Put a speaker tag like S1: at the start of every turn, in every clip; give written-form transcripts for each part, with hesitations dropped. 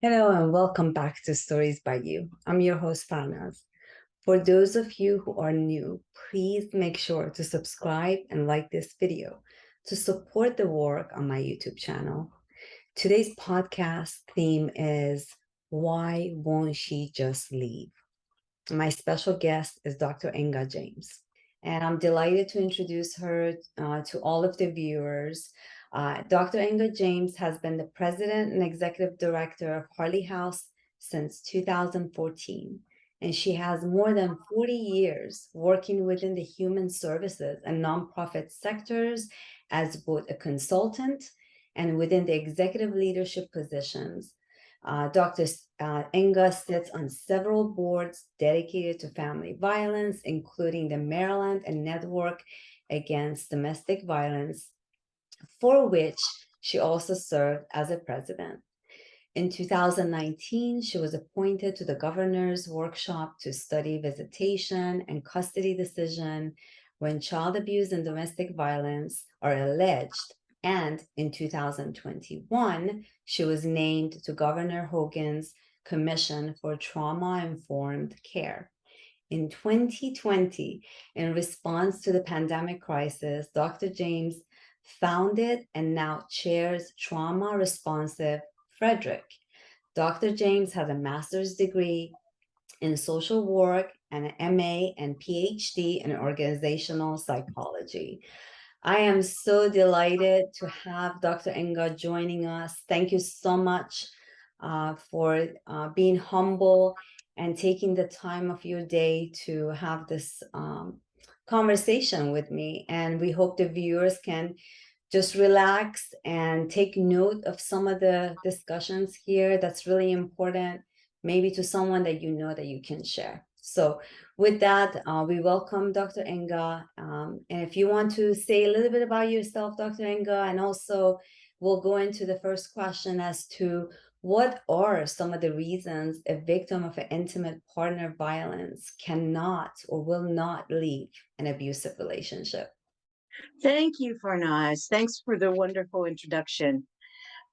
S1: Hello and welcome back to Stories by You. I'm your host, Farnaz. For those of you who are new, please make sure to subscribe and like this video to support the work on my YouTube channel. Today's podcast theme is Why Won't She Just Leave? My special guest is Dr. Inga James, and I'm delighted to introduce her to all of the viewers. Dr. Inga James has been the president and executive director of Harley House since 2014, and she has more than 40 years working within the human services and nonprofit sectors as both a consultant and within the executive leadership positions. Dr. Inga sits on several boards dedicated to family violence, including the Maryland and Network Against Domestic Violence, for which she also served as a president. In 2019, she was appointed to the governor's workshop to study visitation and custody decision when child abuse and domestic violence are alleged. And in 2021, she was named to Governor Hogan's Commission for Trauma-Informed Care. In 2020, in response to the pandemic crisis, Dr. James founded and now chairs Trauma Responsive Frederick. Dr. James has a master's degree in social work and an MA and PhD in organizational psychology. I am so delighted to have Dr. Inga joining us. Thank you so much for being humble and taking the time of your day to have this conversation with me. And we hope the viewers can just relax and take note of some of the discussions here that's really important, maybe to someone that you know that you can share. So with that, we welcome Dr. Inga. And if you want to say a little bit about yourself, Dr. Inga, and also we'll go into the first question as to what are some of the reasons a victim of an intimate partner violence cannot or will not leave an abusive relationship.
S2: Thank you, Farnaz. Thanks for the wonderful introduction.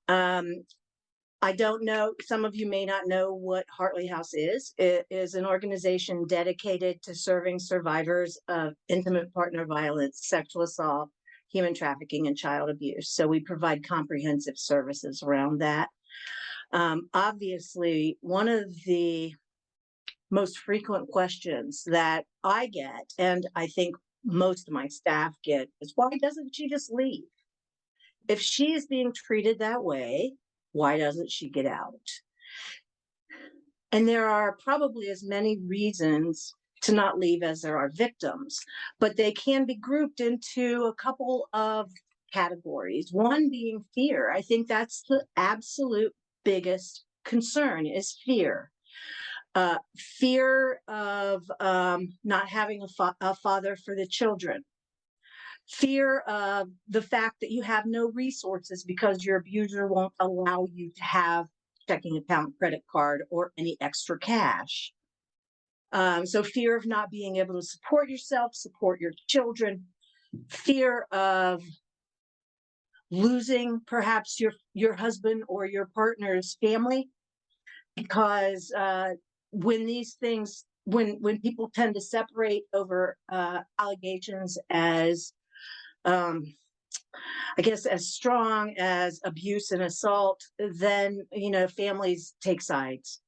S2: I don't know, some of you may not know what Hartley House is. It is an organization dedicated to serving survivors of intimate partner violence, sexual assault, human trafficking, and child abuse. So we provide comprehensive services around that. Obviously, one of the most frequent questions that I get, and I think most of my staff get, is why doesn't she just leave? If she is being treated that way, why doesn't she get out? And there are probably as many reasons to not leave as there are victims, but they can be grouped into a couple of categories. One being fear. I think that's the absolute biggest concern is fear. Fear of not having a father for the children. Fear of the fact that you have no resources because your abuser won't allow you to have checking account, credit card, or any extra cash. So fear of not being able to support yourself, support your children. Fear of losing perhaps your husband or your partner's family, because when these things, when people tend to separate over allegations as I guess as strong as abuse and assault, then families take sides.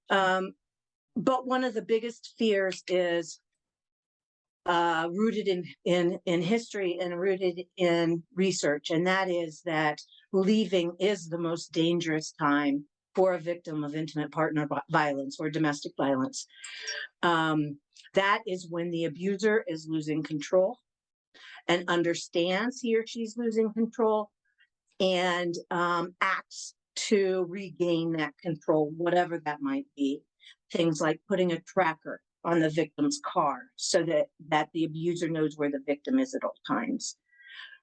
S2: But one of the biggest fears is rooted in history and rooted in research, and that is that leaving is the most dangerous time for a victim of intimate partner violence or domestic violence. That is when the abuser is losing control and understands he or she's losing control and acts to regain that control, whatever that might be. Things like putting a tracker on the victim's car so that the abuser knows where the victim is at all times.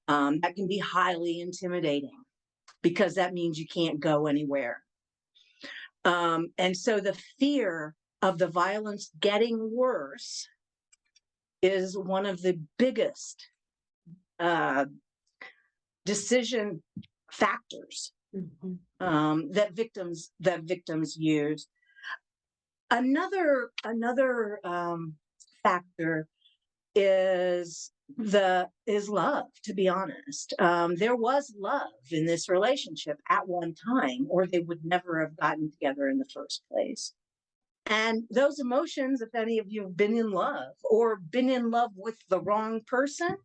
S2: That can be highly intimidating because that means you can't go anywhere. And so the fear of the violence getting worse is one of the biggest decision factors that victims use. Another factor is love, to be honest. There was love in this relationship at one time, or they would never have gotten together in the first place. And those emotions, if any of you have been in love or been in love with the wrong person,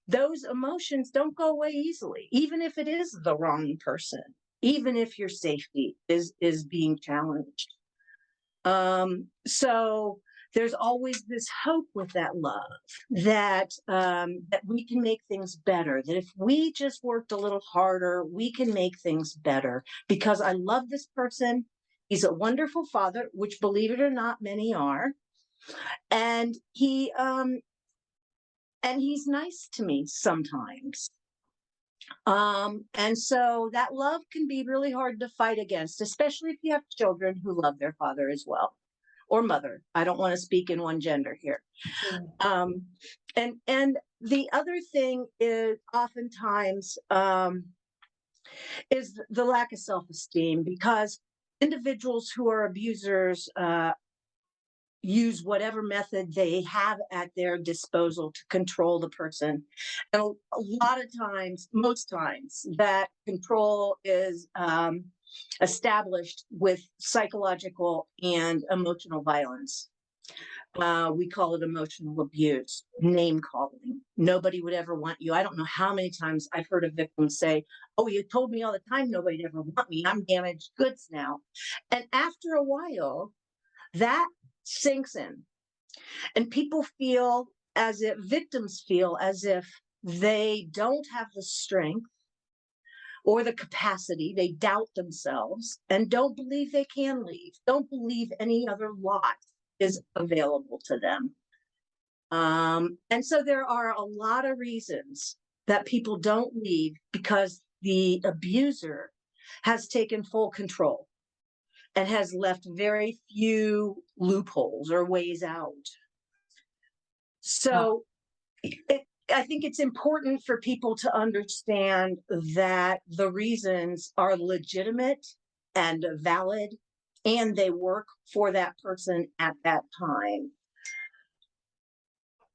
S2: those emotions don't go away easily, even if it is the wrong person, even if your safety is being challenged. So there's always this hope with that love that that we can make things better, that if we just worked a little harder, we can make things better, because I love this person. He's a wonderful father, which, believe it or not, many are. And he's nice to me sometimes. And so that love can be really hard to fight against, especially if you have children who love their father as well, or mother. I don't want to speak in one gender here.
S1: Sure.
S2: And the other thing is oftentimes is the lack of self-esteem, because individuals who are abusers use whatever method they have at their disposal to control the person. And a lot of times, most times, that control is established with psychological and emotional violence. We call it emotional abuse, name calling. Nobody would ever want you. I don't know how many times I've heard a victim say, "Oh, you told me all the time nobody'd ever want me. I'm damaged goods now." And after a while, that sinks in. And victims feel as if they don't have the strength or the capacity. They doubt themselves and don't believe they can leave, don't believe any other lot is available to them. And so there are a lot of reasons that people don't leave, because the abuser has taken full control and has left very few loopholes or ways out. So I think it's important for people to understand that the reasons are legitimate and valid, and they work for that person at that time.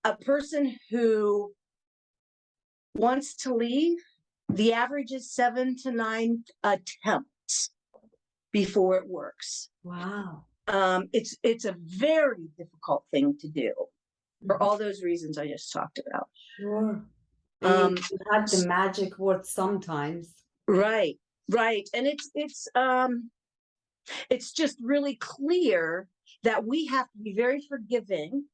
S2: A person who wants to leave, the average is 7 to 9 attempts before it works.
S1: Wow.
S2: It's a very difficult thing to do for all those reasons I just talked about.
S1: Sure. And you have the magic word sometimes.
S2: Right. And it's just really clear that we have to be very forgiving.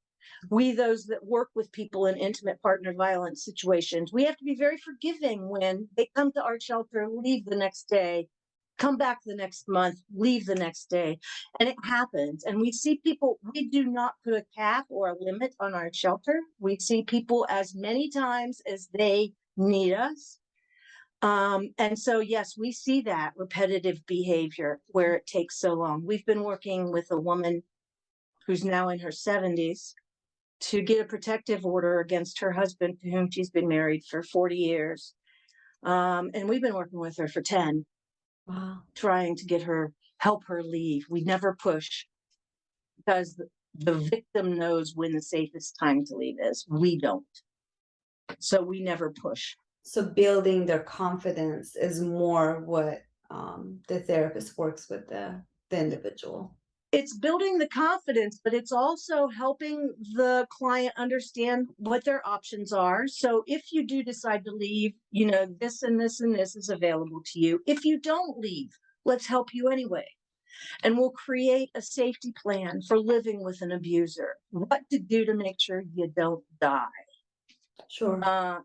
S2: We, those that work with people in intimate partner violence situations, we have to be very forgiving when they come to our shelter, leave the next day, come back the next month, leave the next day. And it happens. And we see people, we do not put a cap or a limit on our shelter. We see people as many times as they need us. And so, yes, we see that repetitive behavior where it takes so long. We've been working with a woman who's now in her 70s to get a protective order against her husband, to whom she's been married for 40 years. And we've been working with her for 10.
S1: Wow.
S2: Trying to help her leave. We never push, because the victim knows when the safest time to leave is. We don't. So we never push.
S1: So building their confidence is more what the therapist works with the individual.
S2: It's building the confidence, but it's also helping the client understand what their options are. So if you do decide to leave, this and this and this is available to you. If you don't leave, let's help you anyway. And we'll create a safety plan for living with an abuser, what to do to make sure you don't die.
S1: Sure.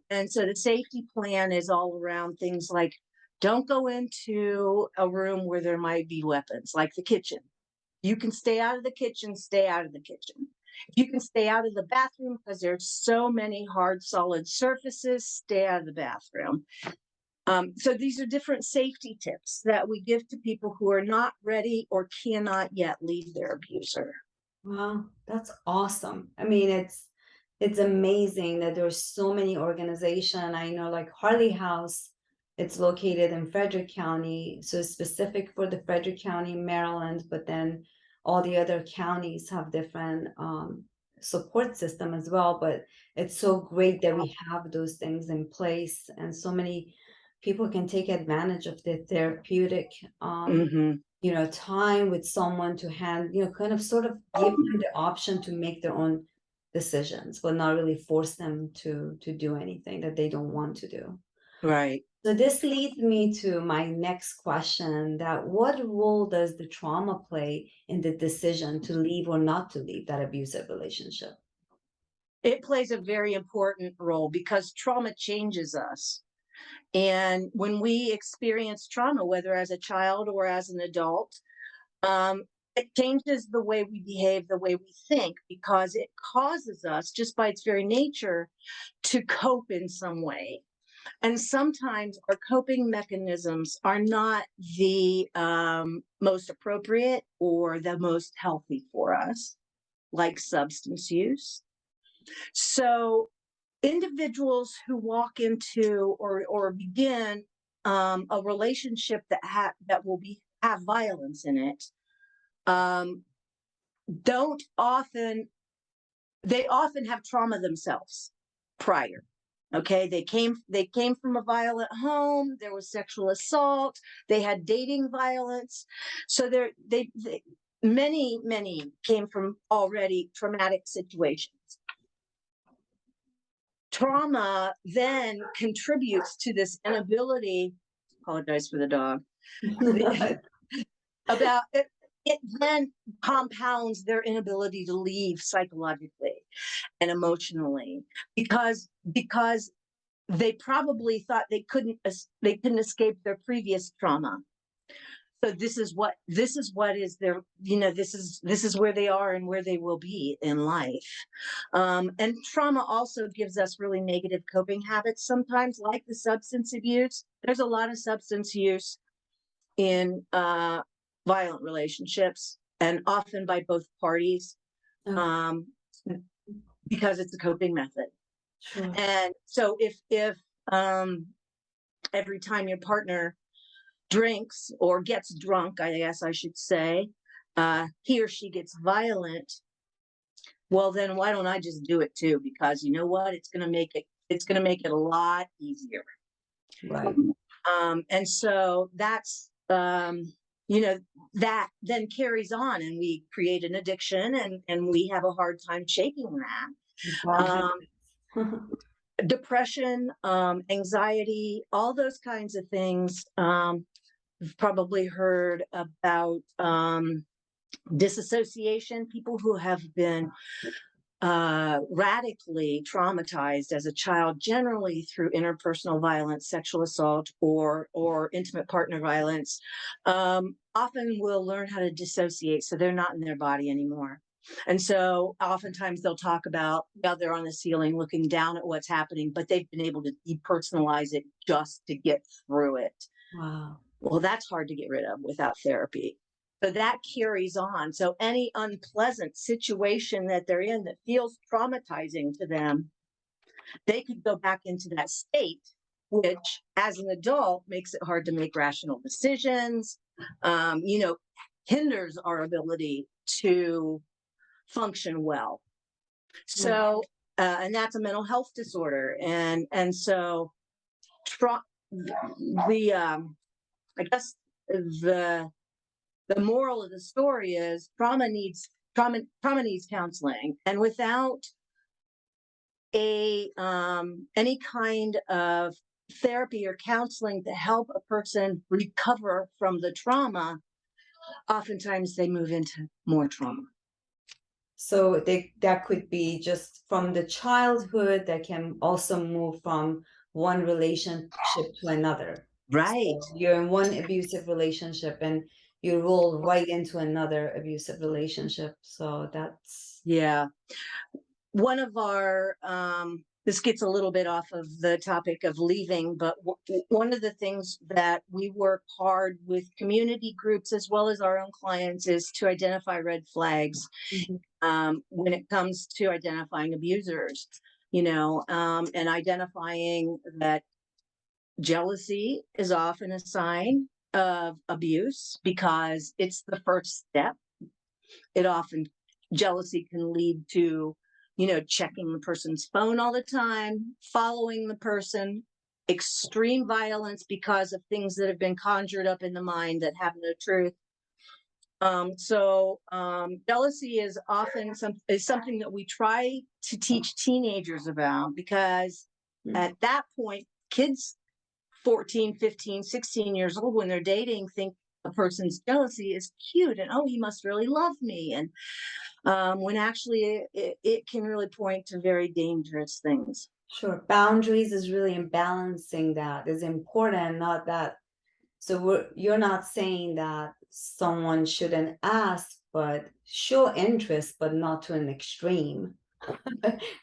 S2: And so the safety plan is all around things like, don't go into a room where there might be weapons, like the kitchen. You can stay out of the kitchen, stay out of the kitchen. You can stay out of the bathroom because there's so many hard, solid surfaces, stay out of the bathroom. So these are different safety tips that we give to people who are not ready or cannot yet leave their abuser.
S1: Wow, that's awesome. I mean, it's amazing that there's so many organizations. I know, like Harley House It's located in Frederick County, so it's specific for the Frederick County, Maryland, but then all the other counties have different support system as well. But it's so great that we have those things in place, and so many people can take advantage of the therapeutic
S2: Mhm.
S1: time with someone to kind of sort of give them the option to make their own decisions, but not really force them to do anything that they don't want to do.
S2: Right.
S1: So this leads me to my next question, that what role does the trauma play in the decision to leave or not to leave that abusive relationship?
S2: It plays a very important role because trauma changes us. And when we experience trauma, whether as a child or as an adult, it changes the way we behave, the way we think, because it causes us, just by its very nature, to cope in some way. And sometimes our coping mechanisms are not the most appropriate or the most healthy for us, like substance use. So, individuals who walk into or begin a relationship that will have violence in it, um, don't often they often have trauma themselves prior. Okay, they came from a violent home. There was sexual assault. They had dating violence. So they many came from already traumatic situations. Trauma then contributes to this inability. Apologize for the dog. About it, it then compounds their inability to leave psychologically and emotionally, because they probably thought they couldn't escape their previous trauma. So this is what is their, this is where they are and where they will be in life. And trauma also gives us really negative coping habits sometimes, like the substance abuse. There's a lot of substance use in violent relationships, and often by both parties,
S1: Okay,
S2: um, because it's a coping method.
S1: sure.
S2: And so if um, every time your partner drinks or gets drunk, I guess I should say, he or she gets violent, well, then why don't I just do it too? Because you know what? It's going to make it a lot easier.
S1: Right.
S2: And so you know, that then carries on, and we create an addiction, and we have a hard time shaking that.
S1: Bad habits.
S2: Depression, anxiety, all those kinds of things. You've probably heard about disassociation, people who have been radically traumatized as a child, generally through interpersonal violence, sexual assault, or intimate partner violence, often will learn how to dissociate, so they're not in their body anymore. And so oftentimes they'll talk about how they're on the ceiling looking down at what's happening, but they've been able to depersonalize it just to get through it.
S1: Wow.
S2: Well, that's hard to get rid of without therapy. So that carries on. So any unpleasant situation that they're in that feels traumatizing to them, they could go back into that state, which as an adult makes it hard to make rational decisions, hinders our ability to function well.
S1: Right.
S2: So, and that's a mental health disorder. And so I guess the moral of the story is trauma needs counseling, and without any kind of therapy or counseling to help a person recover from the trauma, oftentimes they move into more trauma.
S1: So that could be just from the childhood, that can also move from one relationship to another.
S2: Right.
S1: So you're in one abusive relationship and you roll right into another abusive relationship. So that's
S2: Yeah. One of our this gets a little bit off of the topic of leaving, but one of the things that we work hard with community groups as well as our own clients is to identify red flags
S1: Mhm.
S2: when it comes to identifying abusers, and identifying that Jealousy is often a sign of abuse because it's the first step. It often Jealousy can lead to, checking the person's phone all the time, following the person, extreme violence because of things that have been conjured up in the mind that have no truth. Jealousy is often something that we try to teach teenagers about, because at that point, kids 14, 15, 16 years old, when they're dating, think a person's jealousy is cute and, oh, he must really love me. And when actually it can really point to very dangerous things.
S1: Sure. Boundaries is really in balancing that is important, not that. So you're not saying that someone shouldn't ask, but show interest, but not to an extreme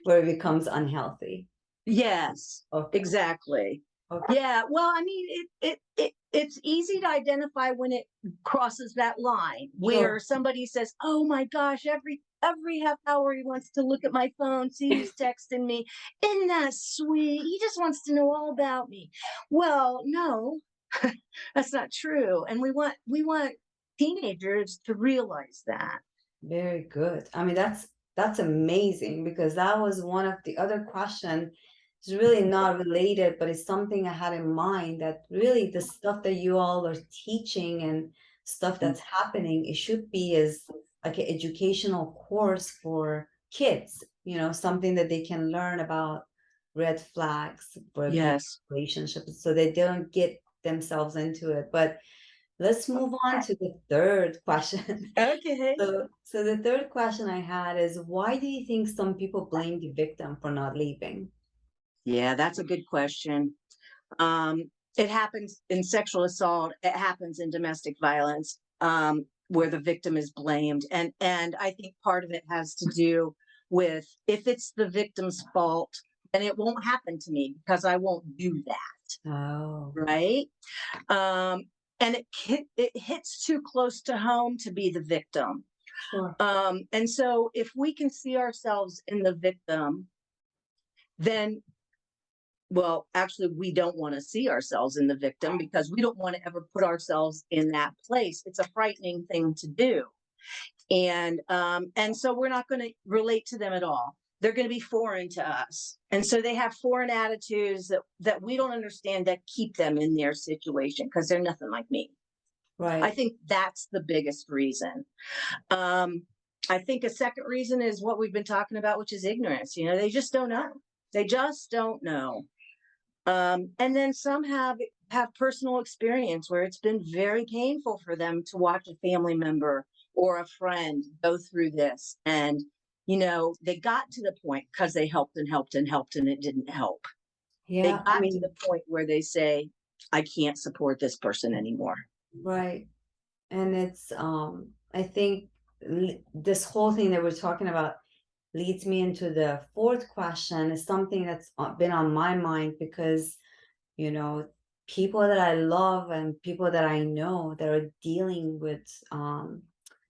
S1: where it becomes unhealthy.
S2: Yes,
S1: Okay.
S2: exactly.
S1: Okay.
S2: Yeah, well, I mean, it's easy to identify when it crosses that line where
S1: Sure.
S2: somebody says, "Oh my gosh, every half hour he wants to look at my phone, see who's texting me. Isn't that sweet? He just wants to know all about me." Well, no, that's not true, and we want teenagers to realize that.
S1: Very good. I mean, that's amazing, because that was one of the other question. It's really not related, but it's something I had in mind, that really the stuff that you all are teaching and stuff that's happening, it should be as like an educational course for kids, something that they can learn about red flags for abusive
S2: Yes.
S1: relationships so they don't get themselves into it. But let's move on to the third question.
S2: Okay.
S1: So the third question I had is, why do you think some people blame the victim for not leaving?
S2: Yeah, that's a good question. Um, it happens in sexual assault. It happens in domestic violence, where the victim is blamed, and I think part of it has to do with, if it's the victim's fault, then it won't happen to me because I won't do that,
S1: Oh,
S2: right? Um, and it hits too close to home to be the victim.
S1: sure.
S2: And so, if we can see ourselves in the victim, then, well, actually, we don't want to see ourselves in the victim because we don't want to ever put ourselves in that place. It's a frightening thing to do. And so we're not going to relate to them at all. They're going to be foreign to us. And so they have foreign attitudes that we don't understand, that keep them in their situation because they're nothing like me. I
S1: Right.
S2: think that's the biggest reason. Um, I think a second reason is what we've been talking about, which is ignorance. They just don't know. They just don't know. And then some have personal experience where it's been very painful for them to watch a family member or a friend go through this. And, they got to the point because they helped and helped and helped and it didn't help. They
S1: Yeah, I
S2: got to
S1: mean,
S2: the point where they say, I can't support this person anymore.
S1: right. And it's I think this whole thing that we're talking about leads me into the fourth question, is something that's been on my mind, because you know people that I love and people that I know that are dealing with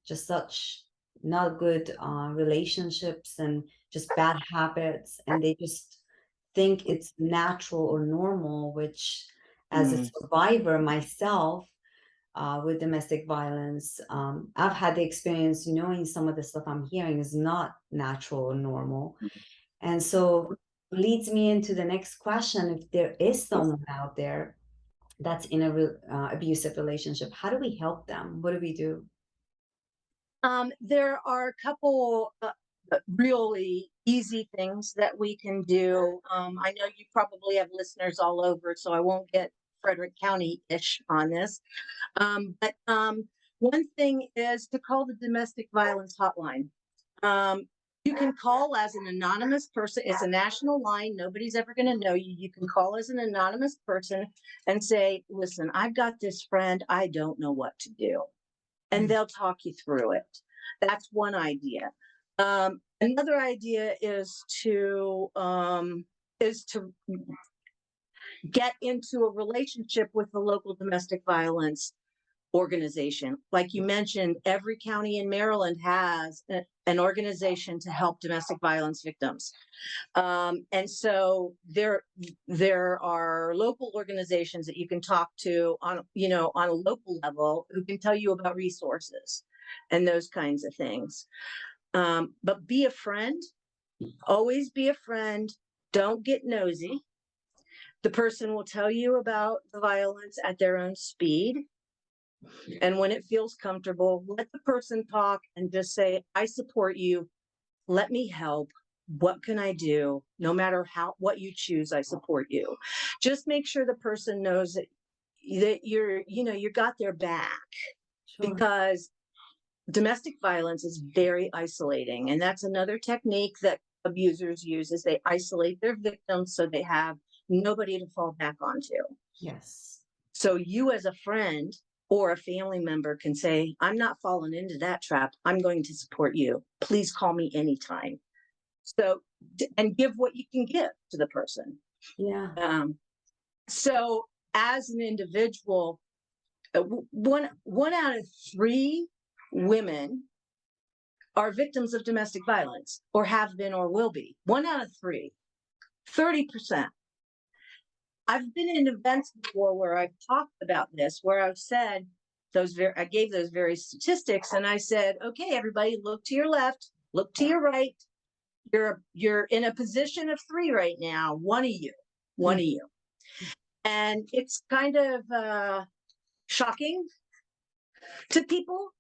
S1: just such not good relationships and just bad habits, and they just think it's natural or normal, which, as a
S2: Mm,
S1: survivor myself, with domestic violence, I've had the experience knowing some of the stuff I'm hearing is not natural or normal. And so leads me into the next question. If there is someone out there that's in a abusive relationship, how do we help them? What do we do?
S2: there are a couple really easy things that we can do. I know you probably have listeners all over, so I won't get Frederick County-ish on this. But one thing is to call the domestic violence hotline. Um, you can call as an anonymous person. It's a national line. Nobody's ever going to know you. You can call as an anonymous person and say, listen, I've got this friend. I don't know what to do. And they'll talk you through it. That's one idea. Another idea is to get into a relationship with the local domestic violence organization. Like you mentioned, every county in Maryland has an organization to help domestic violence victims. And so there are local organizations that you can talk to on a local level who can tell you about resources and those kinds of things. But be a friend. Always be a friend. Don't get nosy. The person will tell you about the violence at their own speed. And when it feels comfortable, let the person talk and just say, I support you. Let me help. What can I do? No matter what you choose, I support you. Just make sure the person knows that you got their back.
S1: Sure.
S2: Because domestic violence is very isolating. And that's another technique that abusers use, is they isolate their victims so they have nobody to fall back onto.
S1: Yes.
S2: So you as a friend or a family member can say, I'm not falling into that trap. I'm going to support you. Please call me anytime. So, and give what you can give to the person.
S1: Yeah.
S2: So as an individual, one out of 3 women are victims of domestic violence, or have been or will be. 1 out of 3, 30%. I've been in events before where I've talked about this, where I've said I gave those very statistics, and I said, okay, everybody, look to your left, look to your right. You're in a position of 3 right now. One of you. And it's kind of shocking to people,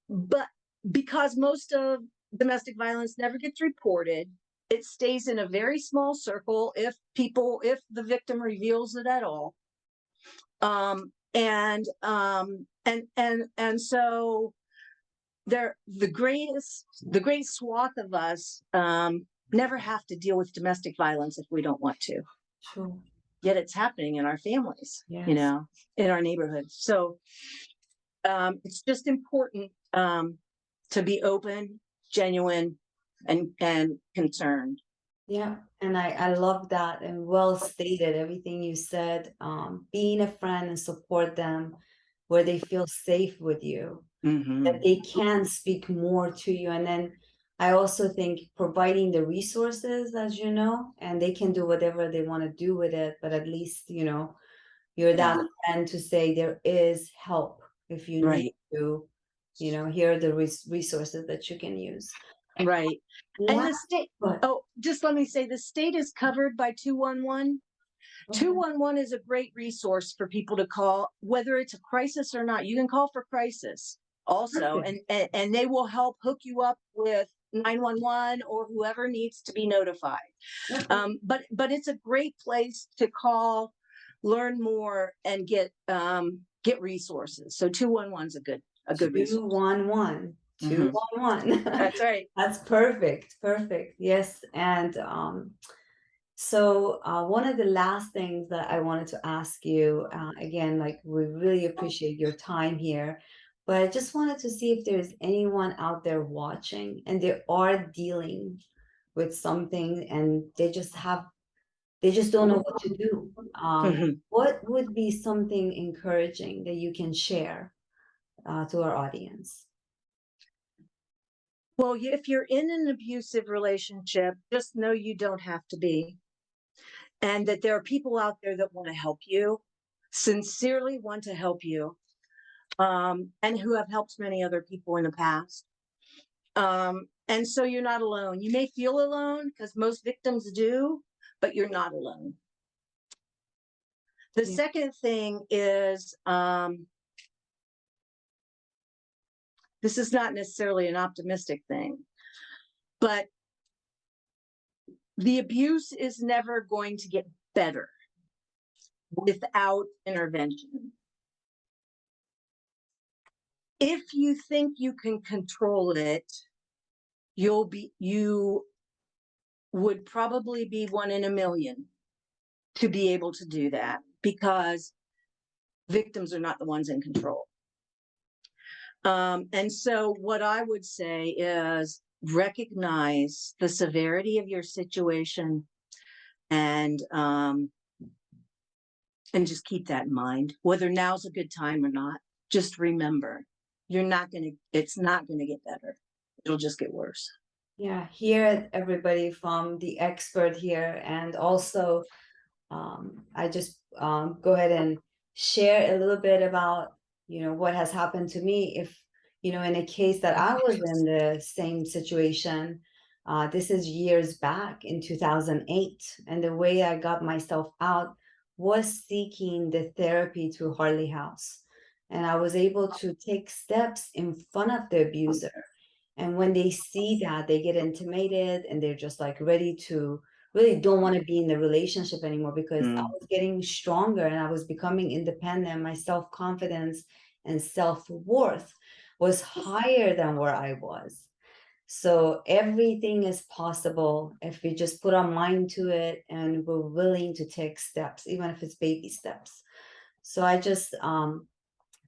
S2: but because most of domestic violence never gets reported, it stays in a very small circle if the victim reveals it at all. And so the great swath of us never have to deal with domestic violence if we don't want to.
S1: Sure.
S2: Yet it's happening in our families,
S1: Yes.
S2: In our neighborhoods. So it's just important to be open, genuine, and concerned.
S1: Yeah, and I love that, and well stated everything you said. Being a friend and support them where they feel safe with you, that they can speak more to you. And then I also think providing the resources, as you know, and they can do whatever they want to do with it, but at least, you're that friend to say there is help if you need to, here are the resources that you can use.
S2: Right. And the state, just let me say, the state is covered by 211. 211 is a great resource for people to call, whether it's a crisis or not. You can call for crisis also, and they will help hook you up with 911 or whoever needs to be notified. But it's a great place to call, learn more, and get resources. So 211 is a good resource.
S1: 211. 211.
S2: That's right.
S1: That's perfect. Yes. And so one of the last things that I wanted to ask you, again, like, we really appreciate your time here, but I just wanted to see if there's anyone out there watching and they are dealing with something and they just don't know what to do. What would be something encouraging that you can share to our audience?
S2: Well, if you're in an abusive relationship, just know you don't have to be. And that there are people out there that want to help you, sincerely want to help you, and who have helped many other people in the past. And so you're not alone. You may feel alone, because most victims do, but you're not alone. The second thing is, this is not necessarily an optimistic thing, but the abuse is never going to get better without intervention. If you think you can control it, you would probably be 1 in a million to be able to do that, because victims are not the ones in control. And so what I would say is, recognize the severity of your situation, and just keep that in mind, whether now's a good time or not. just remember, it's not gonna get better. It'll just get worse.
S1: Yeah, hear everybody from the expert here, and also I just go ahead and share a little bit about what has happened to me. If in a case that I was in the same situation, this is years back in 2008, and the way I got myself out was seeking the therapy through Harley House, and I was able to take steps in front of the abuser. And when they see that, they get intimidated and they're just like ready to really don't want to be in the relationship anymore, because I was getting stronger and I was becoming independent. My self-confidence and self-worth was higher than where I was. So everything is possible if we just put our mind to it and we're willing to take steps, even if it's baby steps. So I just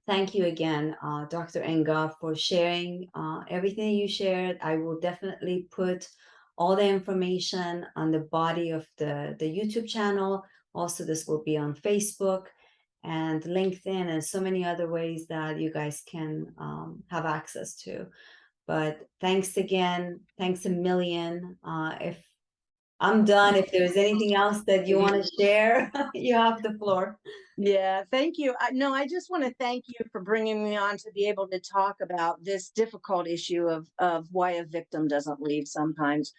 S1: thank you again, Dr. Inga, for sharing everything you shared. I will definitely put all the information on the body of the YouTube channel. Also, this will be on Facebook and LinkedIn and so many other ways that you guys can have access to. But thanks again. Thanks a million. If I'm done, if there's anything else that you want to share, you have the floor.
S2: Yeah, thank you. No, I just want to thank you for bringing me on to be able to talk about this difficult issue of why a victim doesn't leave sometimes,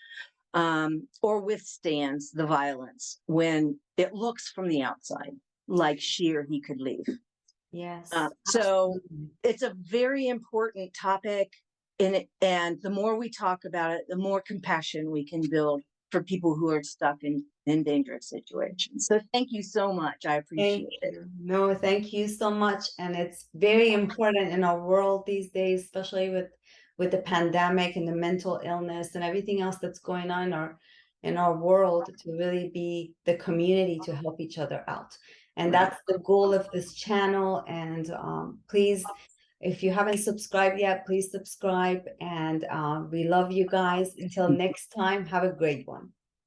S2: or withstands the violence when it looks from the outside like she or he could leave.
S1: Yes.
S2: So
S1: Absolutely.
S2: it's a very important topic, and the more we talk about it, the more compassion we can build for people who are stuck in dangerous situations. So thank you so much. I
S1: Thank
S2: appreciate it.
S1: you. No, thank you so much. And it's very important in our world these days, especially with the pandemic and the mental illness and everything else that's going on in our world, to really be the community to help each other out. And
S2: Right.
S1: that's the goal of this channel. And please, if you haven't subscribed yet, please subscribe. And we love you guys. Until next time, have a great one.